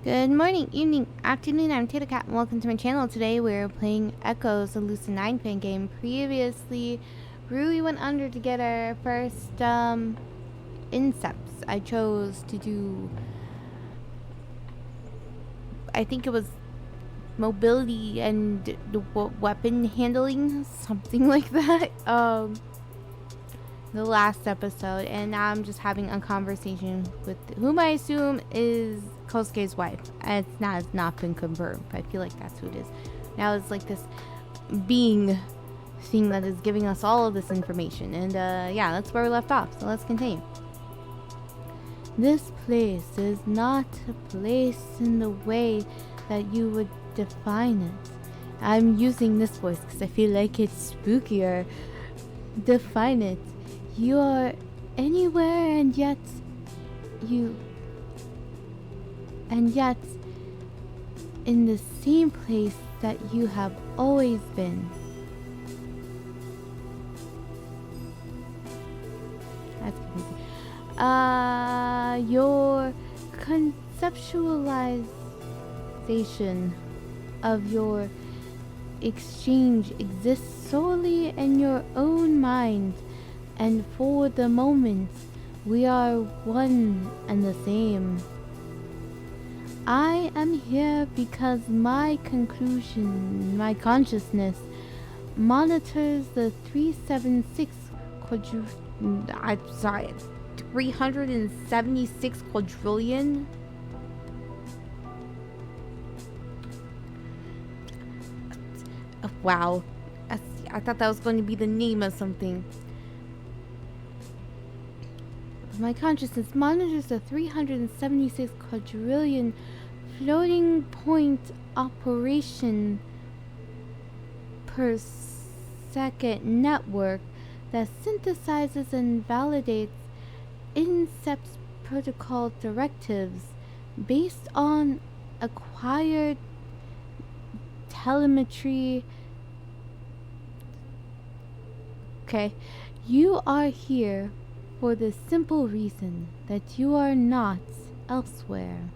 Good morning, evening, afternoon, I'm Tatocat and welcome to my channel. Today we're playing Echoes, a Lucid9 fan game. Previously, Rui went under to get our first incepts. I chose to do, I think it was mobility and the weapon handling, something like that. The last episode, and now I'm just having a conversation with whom I assume is Kosuke's wife. It's not has not been confirmed, but I feel like that's who it is. Now it's like this being thing that is giving us all of this information, and yeah, that's where we left off. So let's continue. This place is not a place in the way that you would define it. I'm using this voice because I feel like it's spookier. Define it. You are anywhere and yet in the same place that you have always been. That's confusing. Your conceptualization of your exchange exists solely in your own mind. And for the moment, we are one and the same. I am here because my consciousness monitors the 376 quadrillion. Wow, I thought that was going to be the name of something. My consciousness monitors the 376 quadrillion floating point operation per second network that synthesizes and validates INSEPT's protocol directives based on acquired telemetry. Okay, you are here for the simple reason that you are not elsewhere.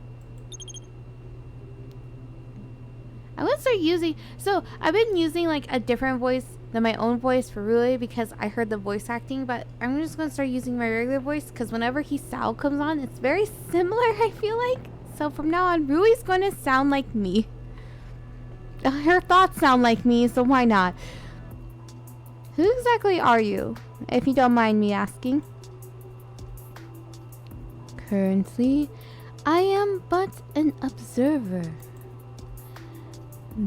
I'm gonna start using, so I've been using like a different voice than my own voice for Rui because I heard the voice acting, but I'm just gonna start using my regular voice because whenever Hisao comes on, it's very similar, I feel like. So from now on, Rui's gonna sound like me. Her thoughts sound like me, so why not? Who exactly are you, if you don't mind me asking? Currently, I am but an observer.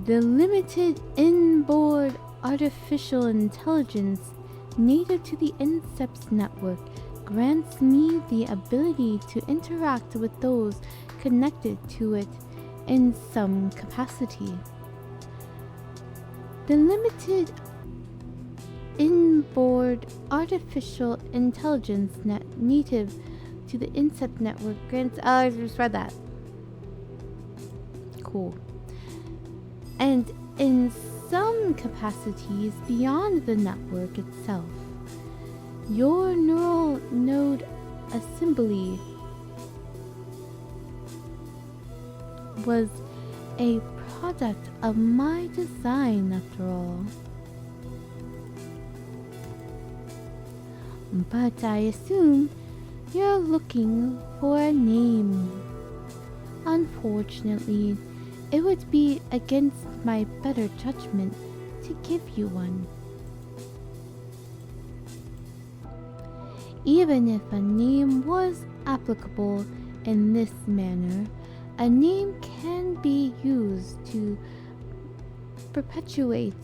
The limited inboard artificial intelligence native to the INSEPT's network grants me the ability to interact with those connected to it in some capacity. The limited inboard artificial intelligence native to the INSEPT network grants. Oh, I just read that. Cool. And in some capacities beyond the network itself, your neural node assembly was a product of my design, after all. But I assume you're looking for a name. Unfortunately, it would be against my better judgment to give you one. Even if a name was applicable in this manner, a name can be used to perpetuate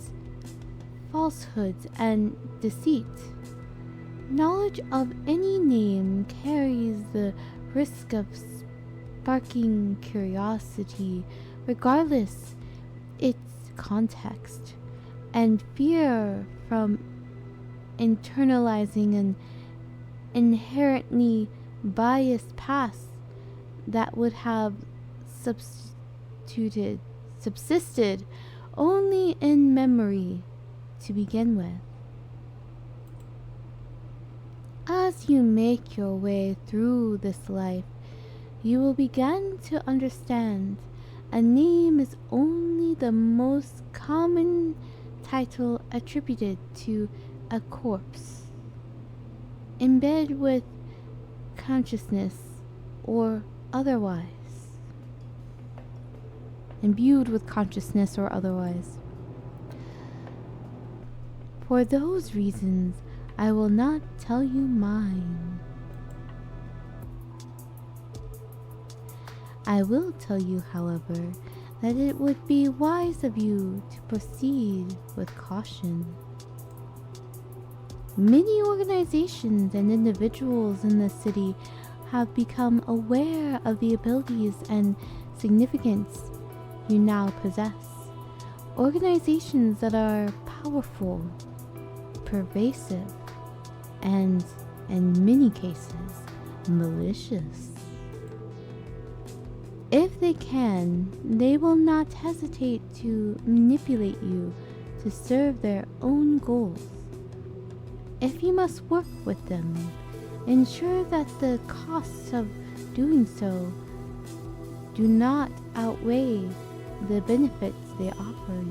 falsehoods and deceit. Knowledge of any name carries the risk of sparking curiosity, regardless its context, and fear from internalizing an inherently biased past that would have subsisted only in memory to begin with. As you make your way through this life, You will begin to understand a name is only the most common title attributed to a corpse, embedded with consciousness or otherwise. Imbued with consciousness or otherwise. For those reasons, I will not tell you mine. I will tell you, however, that it would be wise of you to proceed with caution. Many organizations and individuals in the city have become aware of the abilities and significance you now possess. Organizations that are powerful, pervasive, and, in many cases, malicious. If they can, they will not hesitate to manipulate you to serve their own goals. If you must work with them, ensure that the costs of doing so do not outweigh the benefits they offer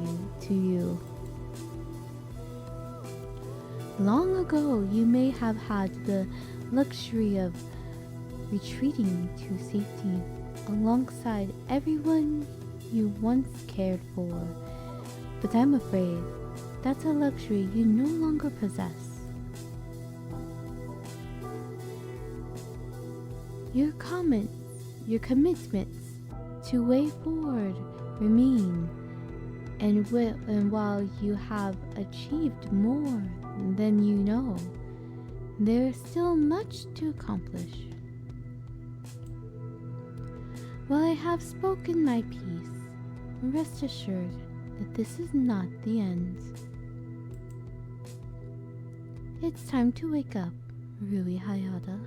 to you. Long ago, you may have had the luxury of retreating to safety alongside everyone you once cared for, but I'm afraid that's a luxury you no longer possess. Your commitments to way forward remain, and while you have achieved more than you know, there is still much to accomplish. While I have spoken my piece, rest assured that this is not the end. It's time to wake up, Rui Hayata.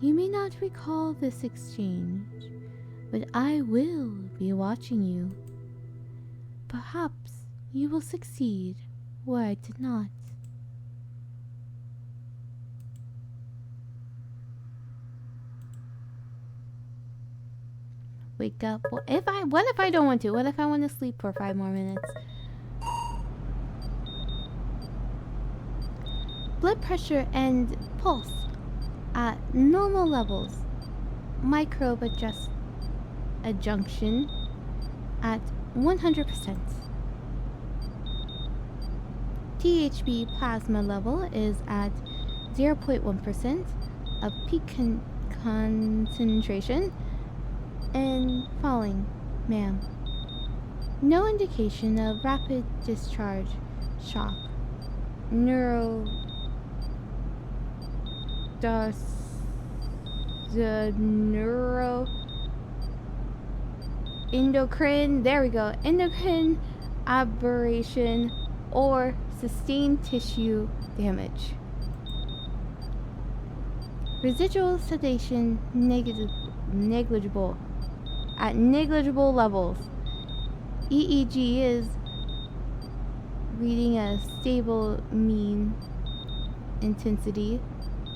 You may not recall this exchange, but I will be watching you. Perhaps you will succeed where I did not. Wake up. What if I don't want to? What if I want to sleep for 5 more minutes? Blood pressure and pulse at normal levels. Microbe adjunction at 100%. THB plasma level is at 0.1% of peak concentration and falling, ma'am. No indication of rapid discharge shock. Endocrine, there we go, endocrine aberration or sustained tissue damage. Residual sedation negligible at negligible levels. EEG is reading a stable mean intensity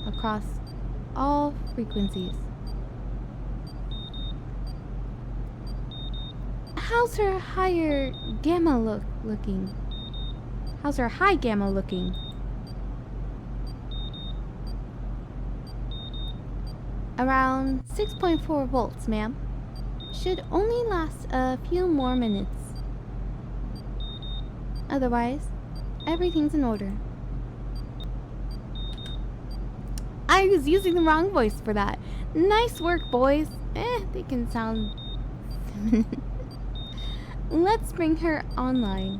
across all frequencies. How's her higher gamma looking? How's her high gamma looking? Around 6.4 volts, ma'am. Should only last a few more minutes. Otherwise, everything's in order. I was using the wrong voice for that. Nice work, boys. They can sound feminine. Let's bring her online.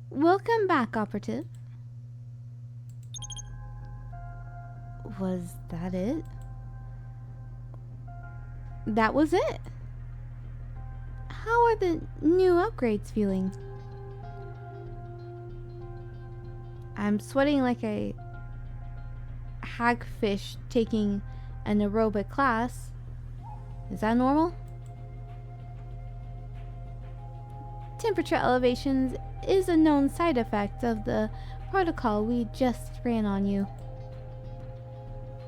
Welcome back, operative. Was that it? That was it. How are the new upgrades feeling? I'm sweating like a hagfish taking an aerobic class. Is that normal? Temperature elevations is a known side effect of the protocol we just ran on you.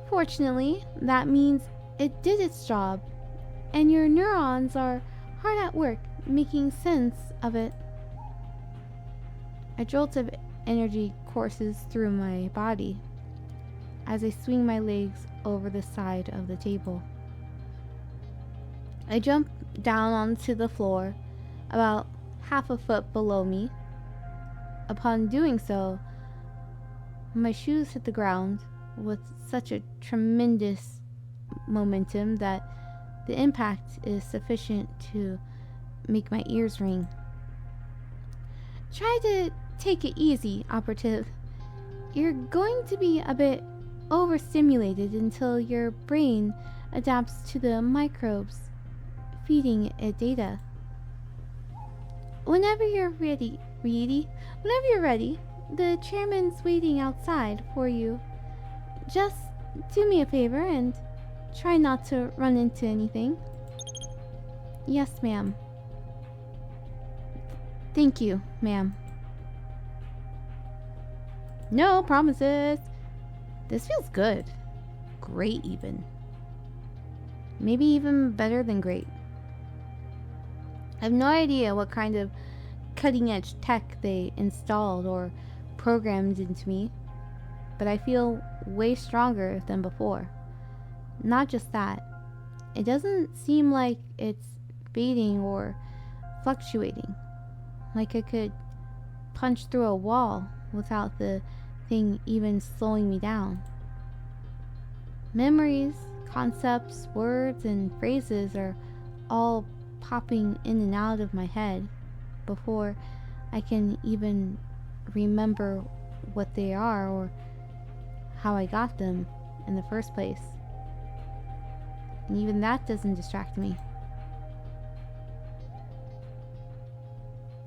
Fortunately, that means it did its job, and your neurons are hard at work making sense of it. A jolt of energy courses through my body as I swing my legs over the side of the table. I jump down onto the floor about half a foot below me. Upon doing so, my shoes hit the ground with such a tremendous momentum that the impact is sufficient to make my ears ring. Try to take it easy, operative. You're going to be a bit overstimulated until your brain adapts to the microbes feeding it data. Whenever you're ready, the chairman's waiting outside for you. Just do me a favor and try not to run into anything. Yes, ma'am. Thank you, ma'am. No promises. This feels good. Great, even. Maybe even better than great. I have no idea what kind of cutting-edge tech they installed or programmed into me, but I feel way stronger than before. Not just that, it doesn't seem like it's fading or fluctuating, like I could punch through a wall without the thing even slowing me down. Memories, concepts, words, and phrases are all popping in and out of my head before I can even remember what they are or how I got them in the first place. And even that doesn't distract me.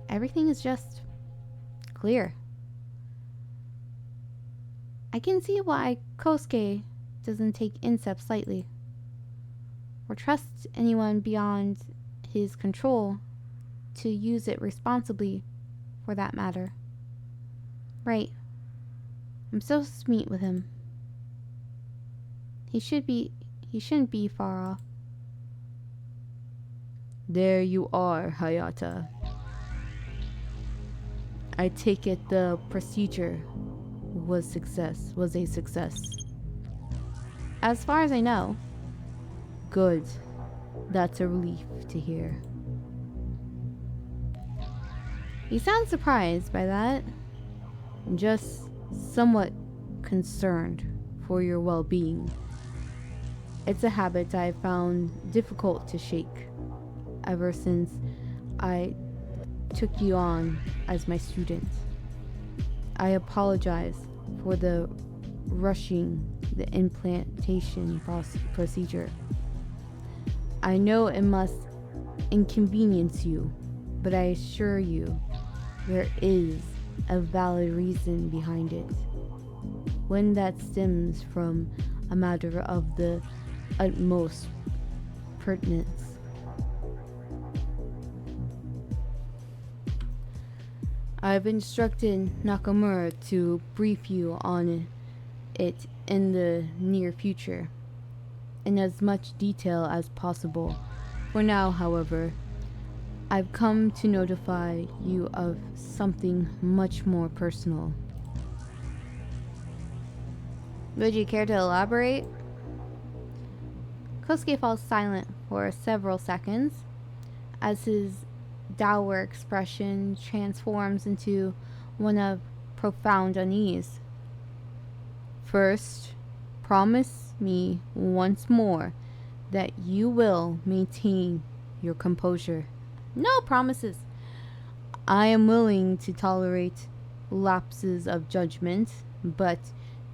Everything is just clear. I can see why Kosuke doesn't take inceps lightly, or trust anyone beyond his control to use it responsibly, for that matter. Right. I'm so sweet with him. He shouldn't be far off. There you are, Hayata. I take it the procedure was a success. As far as I know. Good. That's a relief to hear. You sound surprised by that. Just somewhat concerned for your well-being. It's a habit I found difficult to shake ever since I took you on as my student. I apologize for the rushing the implantation procedure. I know it must inconvenience you, but I assure you there is a valid reason behind it. One that stems from a matter of the utmost pertinence. I've instructed Nakamura to brief you on it in the near future, in as much detail as possible. For now, however, I've come to notify you of something much more personal. Would you care to elaborate? Kosuke falls silent for several seconds as his dour expression transforms into one of profound unease. First, promise me once more that you will maintain your composure. No promises. I am willing to tolerate lapses of judgment, but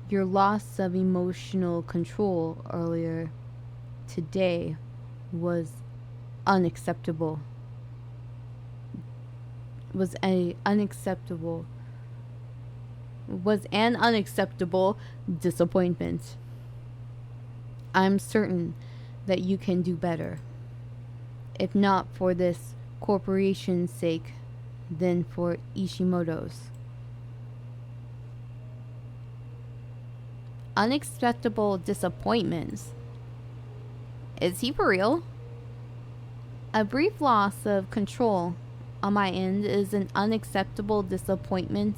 your loss of emotional control earlier today was unacceptable. Was an unacceptable disappointment. I'm certain that you can do better. If not for this corporation's sake, then for Ishimoto's. unacceptable disappointments. Is he for real? A brief loss of control on my end is an unacceptable disappointment,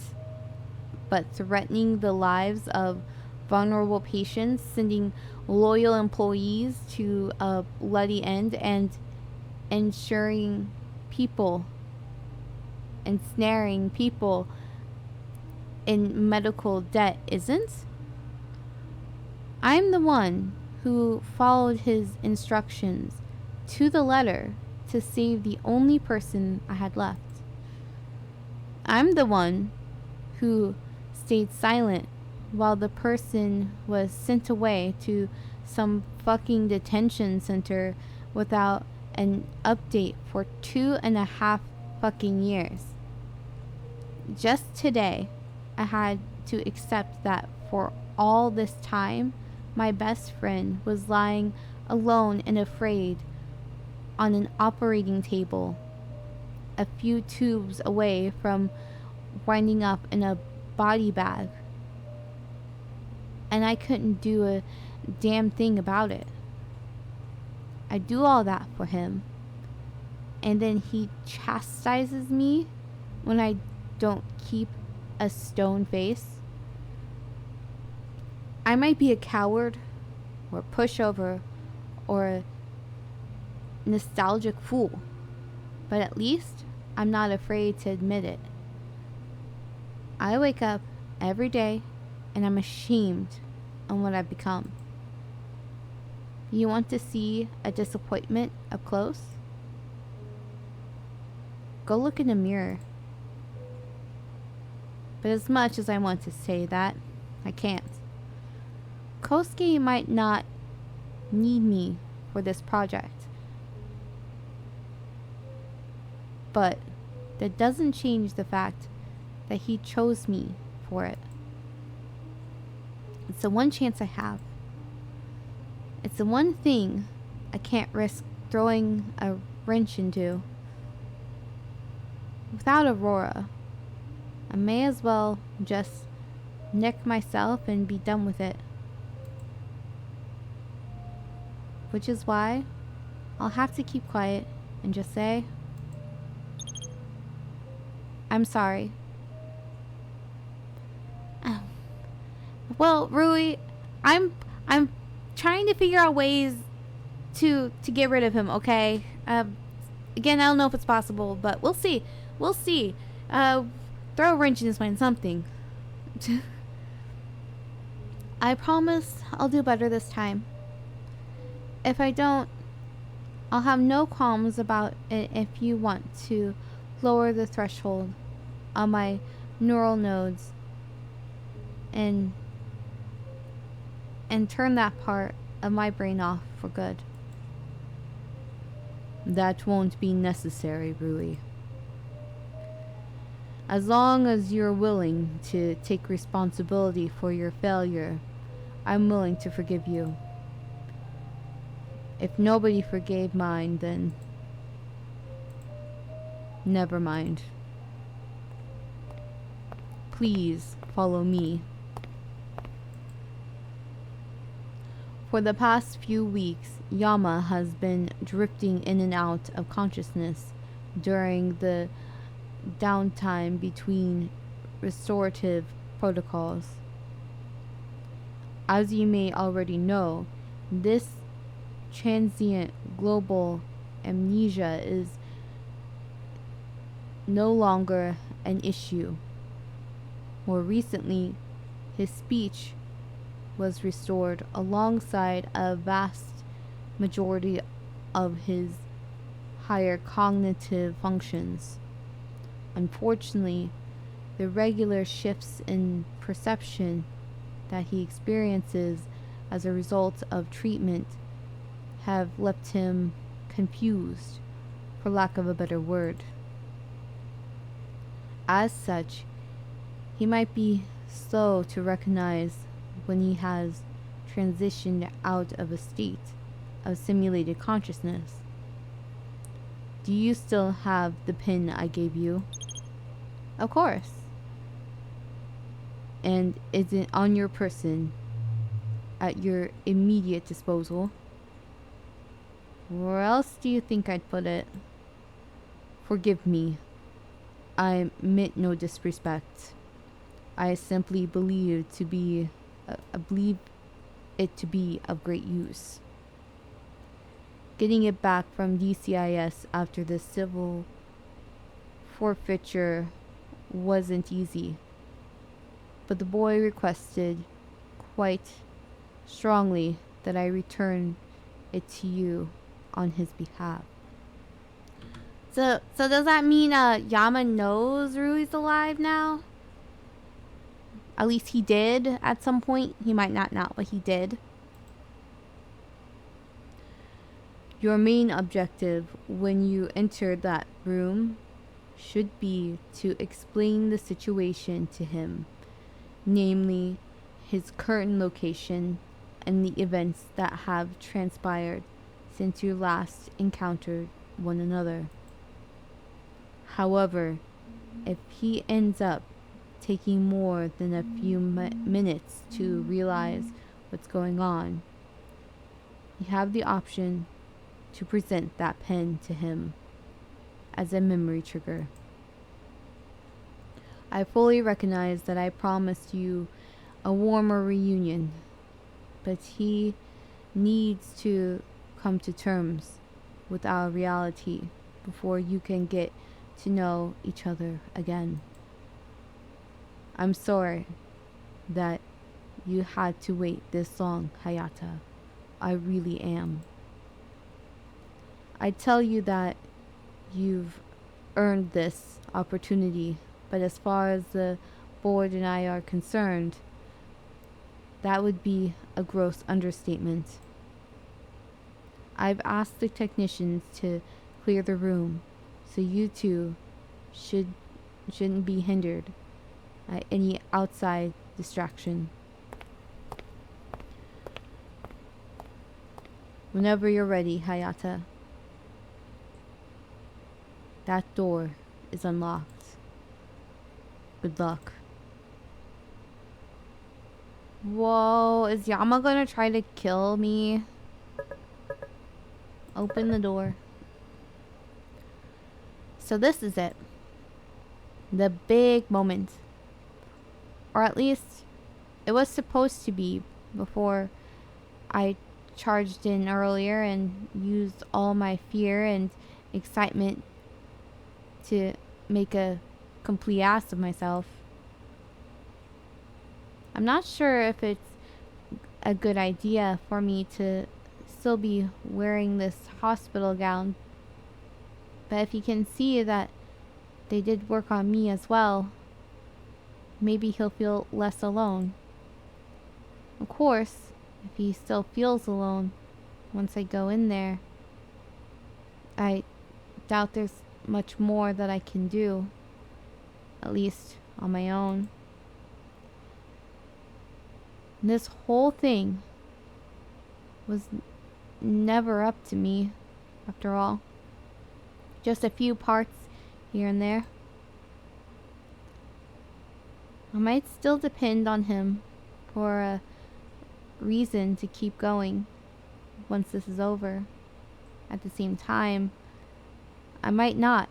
but threatening the lives of vulnerable patients, sending loyal employees to a bloody end, and ensuring people, ensnaring people in medical debt isn't? I'm the one who followed his instructions to the letter to save the only person I had left. I'm the one who stayed silent while the person was sent away to some fucking detention center without an update for 2.5 fucking years. Just today, I had to accept that for all this time, my best friend was lying alone and afraid on an operating table, a few tubes away from winding up in a body bag. And I couldn't do a damn thing about it. I do all that for him. And then he chastises me when I don't keep a stone face. I might be a coward, or a pushover, or a nostalgic fool, but at least I'm not afraid to admit it. I wake up every day and I'm ashamed on what I've become. You want to see a disappointment up close? Go look in the mirror. But as much as I want to say that, I can't. Kosuke might not need me for this project, but that doesn't change the fact that he chose me for it. It's the one chance I have. It's the one thing I can't risk throwing a wrench into. Without Aurora, I may as well just nick myself and be done with it. Which is why I'll have to keep quiet and just say, I'm sorry. Well, Rui, I'm trying to figure out ways to get rid of him, okay? Again, I don't know if it's possible, but we'll see. We'll see. Throw a wrench in his mind, something. I promise I'll do better this time. If I don't, I'll have no qualms about it if you want to lower the threshold on my neural nodes and turn that part of my brain off for good. That won't be necessary, Rui. As long as you're willing to take responsibility for your failure, I'm willing to forgive you. If nobody forgave mine, then never mind. Please follow me. For the past few weeks, Yama has been drifting in and out of consciousness during the downtime between restorative protocols. As you may already know, this transient global amnesia is no longer an issue. More recently, his speech was restored alongside a vast majority of his higher cognitive functions. Unfortunately, the regular shifts in perception that he experiences as a result of treatment have left him confused, for lack of a better word. As such, he might be slow to recognize when he has transitioned out of a state of simulated consciousness. Do you still have the pin I gave you? Of course. And is it on your person? at your immediate disposal. Where else do you think I'd put it? Forgive me. I meant no disrespect. I simply believe it to be of great use. Getting it back from DCIS after the civil forfeiture wasn't easy, but the boy requested quite strongly that I return it to you on his behalf. So does that mean Yama knows Rui's alive now? At least he did at some point. He might not now, but he did. Your main objective when you enter that room should be to explain the situation to him, namely his current location and the events that have transpired since you last encountered one another. However, if he ends up taking more than a few minutes to realize what's going on, you have the option to present that pen to him as a memory trigger. I fully recognize that I promised you a warmer reunion, but he needs to come to terms with our reality before you can get to know each other again. I'm sorry that you had to wait this long, Hayata. I really am. I tell you that you've earned this opportunity, but as far as the board and I are concerned, that would be a gross understatement. I've asked the technicians to clear the room, so you two shouldn't be hindered by any outside distraction. Whenever you're ready, Hayata. That door is unlocked. Good luck. Whoa, is Yama gonna try to kill me? Open the door. So this is it. The big moment. Or at least it was supposed to be before I charged in earlier and used all my fear and excitement to make a complete ass of myself. I'm not sure if it's a good idea for me to still be wearing this hospital gown, but if you can see that they did work on me as well, maybe he'll feel less alone. Of course, if he still feels alone once I go in there, I doubt there's much more that I can do, at least on my own. This whole thing was never up to me, after all. Just a few parts here and there. I might still depend on him for a reason to keep going once this is over. At the same time, I might not.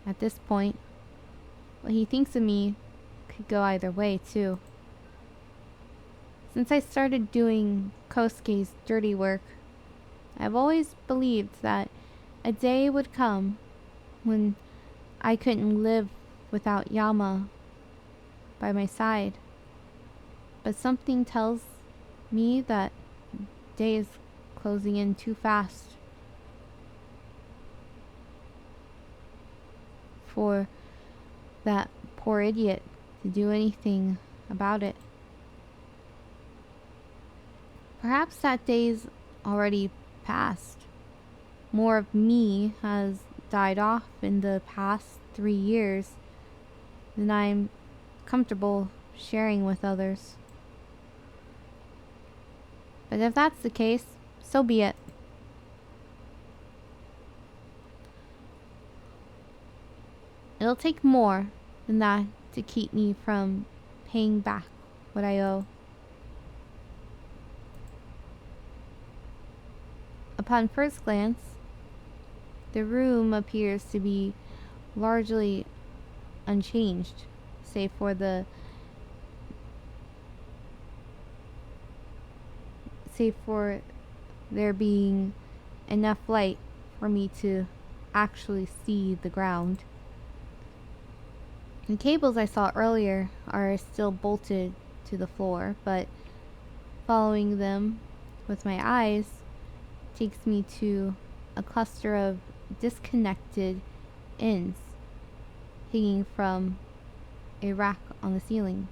At this point, what he thinks of me could go either way, too. Since I started doing Kosuke's dirty work, I've always believed that a day would come when I couldn't live without Yama by my side. But something tells me that day is closing in too fast for that poor idiot to do anything about it. Perhaps that day's already passed. More of me has died off in the past 3 years than I'm comfortable sharing with others. But if that's the case, so be it. It'll take more than that to keep me from paying back what I owe. Upon first glance, the room appears to be largely unchanged, save for there being enough light for me to actually see the ground. The cables I saw earlier are still bolted to the floor, but following them with my eyes takes me to a cluster of disconnected ends hanging from a rack on the ceiling.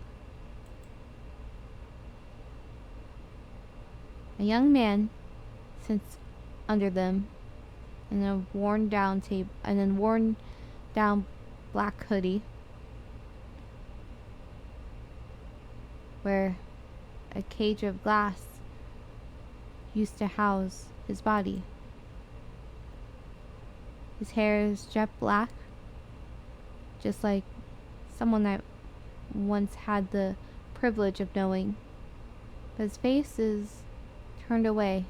A young man sits under them in a worn down black hoodie, where a cage of glass used to house his body. His hair is jet black, just like someone I once had the privilege of knowing. But his face is turned away,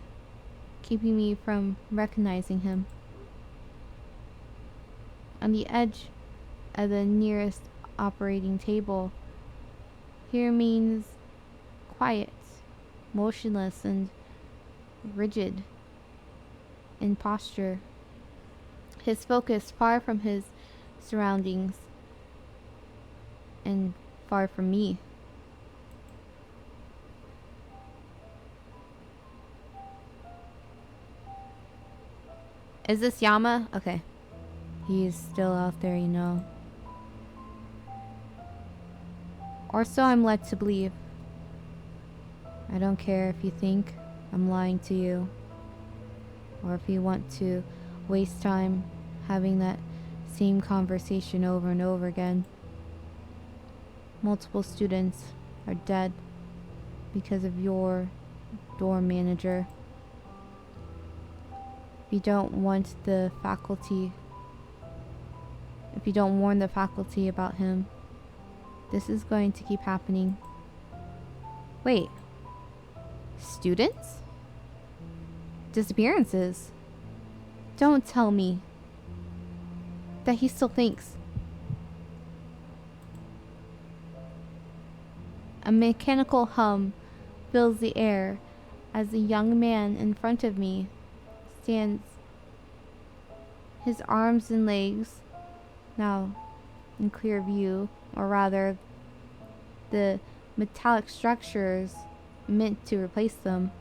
keeping me from recognizing him. On the edge of the nearest operating table, he remains quiet, motionless, and rigid in posture, his focus far from his surroundings and far from me. Is this Yama? Okay. He's still out there, you know. Or so I'm led to believe. I don't care if you think I'm lying to you, or if you want to waste time having that same conversation over and over again. Multiple students are dead because of your dorm manager. If you don't warn the faculty about him, this is going to keep happening. Wait. Students? Disappearances? Don't tell me that he still thinks. A mechanical hum fills the air as the young man in front of me stands, his arms and legs now in clear view, or rather the metallic structures meant to replace them.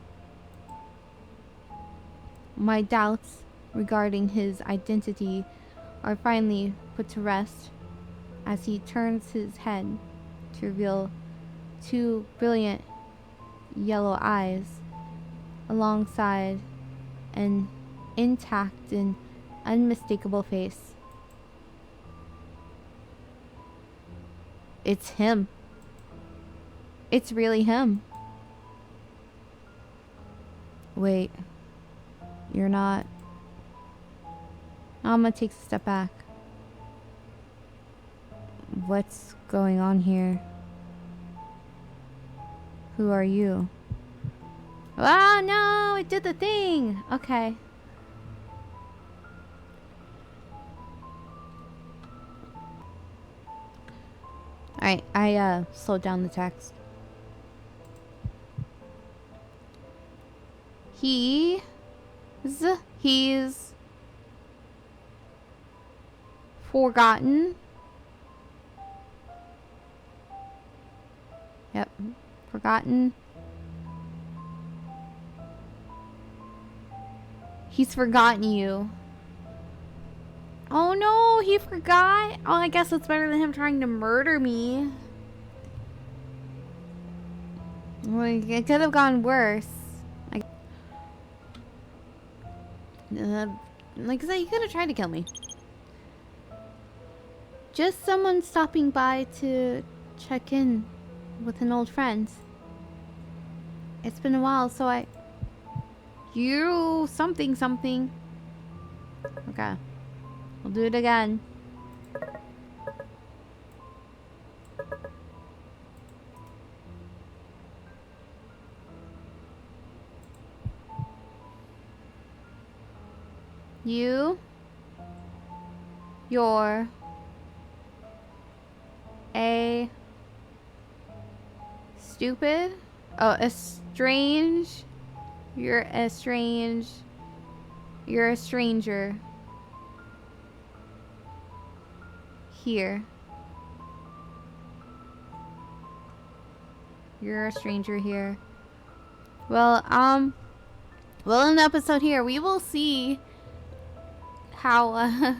My doubts regarding his identity are finally put to rest as he turns his head to reveal two brilliant yellow eyes alongside an intact and unmistakable face. It's him. It's really him. Wait. You're not. Alma takes a step back. What's going on here? Who are you? Oh no, it did the thing. Okay. Alright, I slowed down the text. He's forgotten. Yep, forgotten. He's forgotten you. Oh no, he forgot. Oh, I guess it's better than him trying to murder me. Like, it could have gone worse. Like I said, he could have tried to kill me. Just someone stopping by to check in with an old friend. It's been a while, so you something. Okay. We'll do it again. You. You're. A. Stupid. Oh, estrange. You're estranged. You're a stranger. Here. You're a stranger here. Well, in the episode here, we will see how,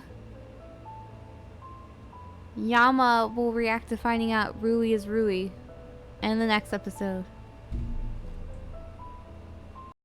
Yama will react to finding out Rui is Rui in the next episode.